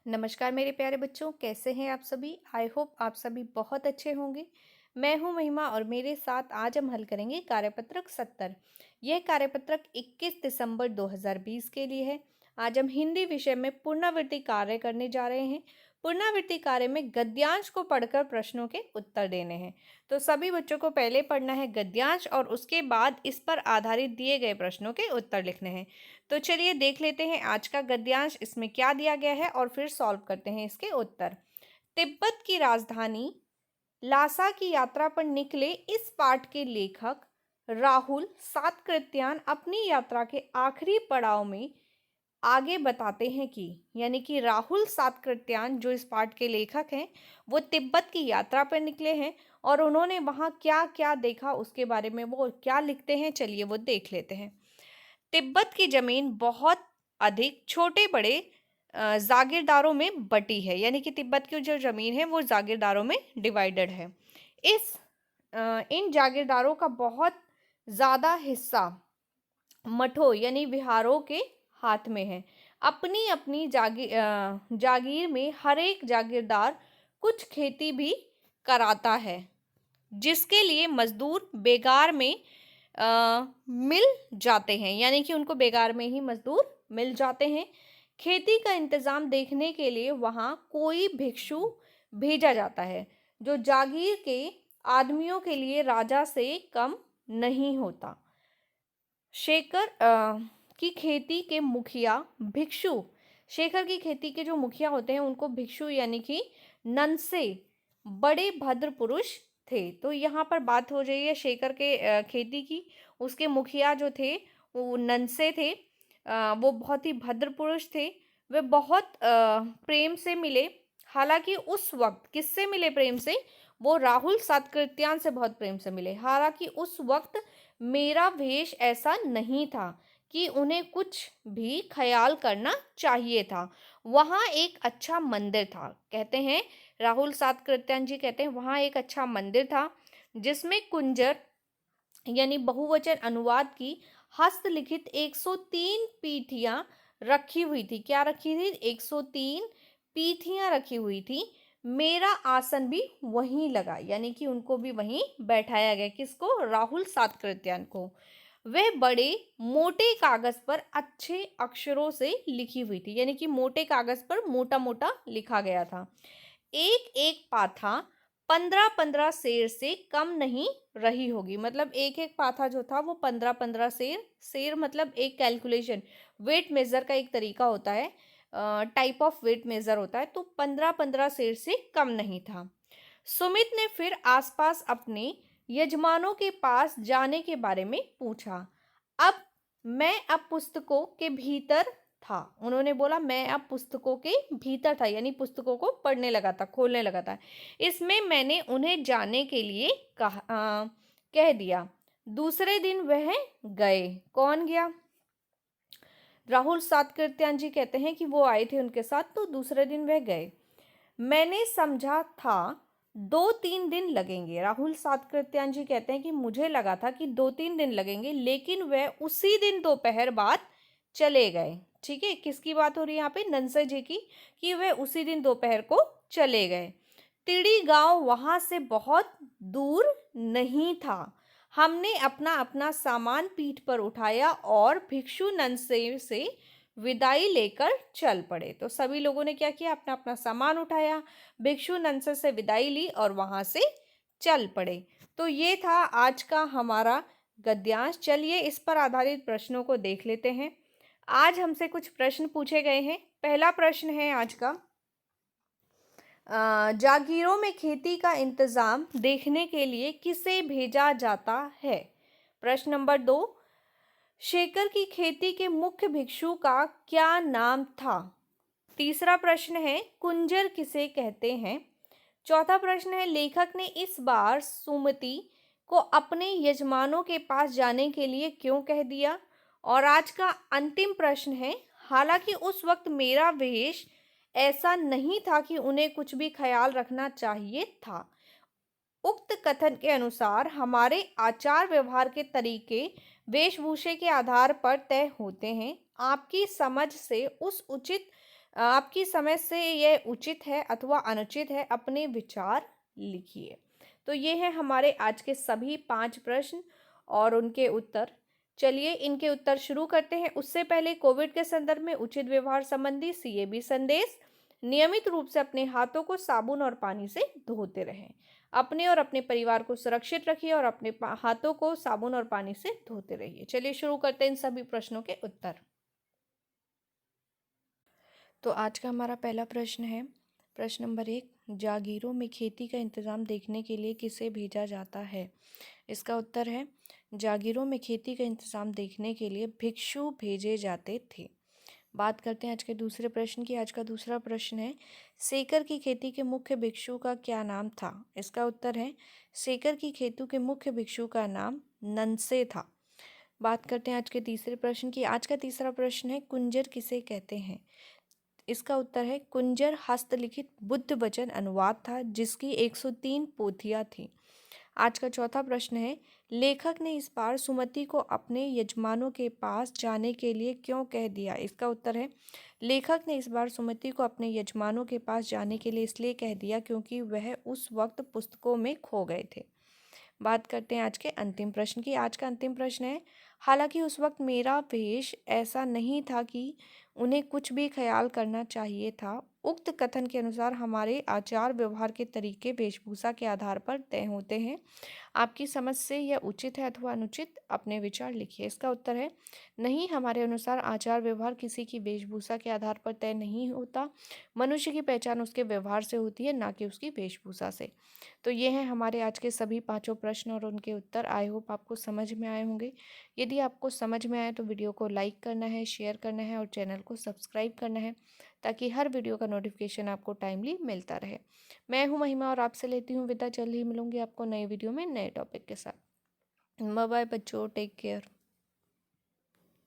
नमस्कार मेरे प्यारे बच्चों, कैसे हैं आप सभी? आई होप आप सभी बहुत अच्छे होंगे। मैं हूं महिमा और मेरे साथ आज हम हल करेंगे कार्यपत्रक 70। यह कार्यपत्रक 21 दिसंबर 2020 के लिए है। आज हम हिंदी विषय में पुनरावृत्ति कार्य करने जा रहे हैं। पुनरावृत्ति कार्य में गद्यांश को पढ़कर प्रश्नों के उत्तर देने हैं। तो सभी बच्चों को पहले पढ़ना है गद्यांश और उसके बाद इस पर आधारित दिए गए प्रश्नों के उत्तर लिखने हैं। तो चलिए देख लेते हैं आज का गद्यांश, इसमें क्या दिया गया है और फिर सॉल्व करते हैं इसके उत्तर। तिब्बत की राजधानी लासा की यात्रा पर निकले इस पाठ के लेखक राहुल सातकृत्यान अपनी यात्रा के आखिरी पड़ाव में आगे बताते हैं कि यानी कि राहुल सातकृत्यान जो इस पाठ के लेखक हैं वो तिब्बत की यात्रा पर निकले हैं और उन्होंने वहाँ क्या क्या देखा उसके बारे में वो क्या लिखते हैं, चलिए वो देख लेते हैं। तिब्बत की जमीन बहुत अधिक छोटे बड़े जागीरदारों में बटी है, यानी कि तिब्बत की जो जमीन है वो जागीरदारों में डिवाइडेड है। इन जागीरदारों का बहुत ज़्यादा हिस्सा मठों यानी विहारों के हाथ में है। अपनी अपनी जागीर में हर एक जागीरदार कुछ खेती भी कराता है, जिसके लिए मजदूर बेगार में मिल जाते हैं, यानी कि उनको बेगार में ही मजदूर मिल जाते हैं। खेती का इंतजाम देखने के लिए वहाँ कोई भिक्षु भेजा जाता है, जो जागीर के आदमियों के लिए राजा से कम नहीं होता। शेखर की खेती के मुखिया भिक्षु शेखर की खेती के जो मुखिया होते हैं उनको भिक्षु यानी कि ननसे बड़े भद्र पुरुष थे। तो यहाँ पर बात हो रही है शेखर के खेती की। उसके मुखिया जो थे वो ननसे थे। वो बहुत ही भद्र पुरुष थे। वे बहुत प्रेम से मिले। हालांकि उस वक्त किससे मिले प्रेम से? वो राहुल सातकृत्यान से बहुत प्रेम से मिले। हालांकि उस वक्त मेरा वेश ऐसा नहीं था कि उन्हें कुछ भी ख्याल करना चाहिए था। वहाँ एक अच्छा मंदिर था, कहते हैं राहुल सातकृत्यान जी कहते हैं वहाँ एक अच्छा मंदिर था जिसमें कुंजर यानी बहुवचन अनुवाद की हस्तलिखित 103 पीठियां रखी हुई थी। क्या रखी थी? 103 पीठियां रखी हुई थी। मेरा आसन भी वहीं लगा, यानी कि उनको भी वहीं बैठाया गया। किसको? राहुल सातकृत्यान को। वह बड़े मोटे कागज पर अच्छे अक्षरों से लिखी हुई थी, यानी कि मोटे कागज पर मोटा मोटा लिखा गया था। एक एक पाथा 15-15 सेर से कम नहीं रही होगी। मतलब एक एक पाथा जो था वो 15-15 सेर, सेर मतलब एक कैलकुलेशन वेट मेजर का एक तरीका होता है, टाइप ऑफ वेट मेजर होता है। तो 15-15 सेर से कम नहीं था। सुमित ने फिर आसपास अपने यजमानों के पास जाने के बारे में पूछा। अब पुस्तकों के भीतर था। उन्होंने बोला मैं अब पुस्तकों के भीतर था, यानी पुस्तकों को पढ़ने लगा था, खोलने लगा था। इसमें मैंने उन्हें जाने के लिए कह दिया। दूसरे दिन वह गए। कौन गया? राहुल सातकृत्यान जी कहते हैं कि वो आए थे उनके साथ, तो दूसरे दिन वह गए। मैंने समझा था 2-3 दिन लगेंगे। राहुल सातकृत्यान जी कहते हैं कि मुझे लगा था कि 2-3 दिन लगेंगे, लेकिन वह उसी दिन दोपहर बाद चले गए। ठीक है, किसकी बात हो रही है यहाँ पे? नंसर जी की, कि वह उसी दिन दोपहर को चले गए। तिड़ी गांव वहां से बहुत दूर नहीं था। हमने अपना अपना सामान पीठ पर उठाया और भिक्षु नंसे से विदाई लेकर चल पड़े। तो सभी लोगों ने क्या किया? अपना अपना सामान उठाया, भिक्षु नंसे से विदाई ली और वहां से चल पड़े। तो ये था आज का हमारा गद्यांश। चलिए इस पर आधारित प्रश्नों को देख लेते हैं। आज हमसे कुछ प्रश्न पूछे गए हैं। पहला प्रश्न है आज का, जागीरों में खेती का इंतजाम देखने के लिए किसे भेजा जाता है? प्रश्न नंबर 2, शेखर की खेती के मुख्य भिक्षु का क्या नाम था? तीसरा प्रश्न है, कुंजर किसे कहते हैं? चौथा प्रश्न है, लेखक ने इस बार सुमति को अपने यजमानों के पास जाने के लिए क्यों कह दिया? और आज का अंतिम प्रश्न है, हालांकि उस वक्त मेरा वेश ऐसा नहीं था कि उन्हें कुछ भी ख्याल रखना चाहिए था। उक्त कथन के अनुसार हमारे आचार व्यवहार के तरीके वेशभूषे के आधार पर तय होते हैं। आपकी समझ से उस उचित आपकी समझ से यह उचित है अथवा अनुचित है, अपने विचार लिखिए। तो ये है हमारे आज के सभी 5 प्रश्न और उनके उत्तर। चलिए इनके उत्तर शुरू करते हैं। उससे पहले कोविड के संदर्भ में उचित व्यवहार संबंधी सीएबी संदेश। नियमित रूप से अपने हाथों को साबुन और पानी से धोते रहें। अपने और अपने परिवार को सुरक्षित रखिए और अपने हाथों को साबुन और पानी से धोते रहिए। चलिए शुरू करते हैं इन सभी प्रश्नों के उत्तर। तो आज का हमारा पहला प्रश्न है, प्रश्न नंबर 1, जागीरों में खेती का इंतजाम देखने के लिए किसे भेजा जाता है? इसका उत्तर है, जागीरों में खेती का इंतजाम देखने के लिए भिक्षु भेजे जाते थे। बात करते हैं आज के दूसरे प्रश्न की। आज का दूसरा प्रश्न है, सेकर की खेती के मुख्य भिक्षु का क्या नाम था? इसका उत्तर है, सेकर की खेती के मुख्य भिक्षु का नाम ननसे था। बात करते हैं आज के तीसरे प्रश्न की। आज का तीसरा प्रश्न है, कुंजर किसे कहते हैं? इसका उत्तर है, कुंजर हस्तलिखित बुद्ध वचन अनुवाद था जिसकी 103 पोथियां थी। आज का चौथा प्रश्न है, लेखक ने इस बार सुमति को अपने यजमानों के पास जाने के लिए क्यों कह दिया? इसका उत्तर है, लेखक ने इस बार सुमति को अपने यजमानों के पास जाने के लिए इसलिए कह दिया क्योंकि वह उस वक्त पुस्तकों में खो गए थे। बात करते हैं आज के अंतिम प्रश्न की। आज का अंतिम प्रश्न है, हालांकि उस वक्त मेरा वेश ऐसा नहीं था कि उन्हें कुछ भी ख्याल करना चाहिए था, उक्त कथन के अनुसार हमारे आचार व्यवहार के तरीके वेशभूषा के आधार पर तय होते हैं। आपकी समझ से यह उचित है अथवा अनुचित, अपने विचार लिखिए। इसका उत्तर है, नहीं, हमारे अनुसार आचार व्यवहार किसी की वेशभूषा के आधार पर तय नहीं होता। मनुष्य की पहचान उसके व्यवहार से होती है, ना कि उसकी वेशभूषा से। तो ये हैं हमारे आज के सभी पांचों प्रश्न और उनके उत्तर। आई होप आपको समझ में आए होंगे। यदि आपको समझ में आए तो वीडियो को लाइक करना है, शेयर करना है और चैनल को सब्सक्राइब करना है ताकि हर वीडियो का नोटिफिकेशन आपको टाइमली मिलता रहे। मैं हूँ महिमा और आपसे लेती हूँ विदा। जल्द ही मिलूंगी आपको नए वीडियो में नए टॉपिक के साथ। बाय बाय बच्चों, टेक केयर।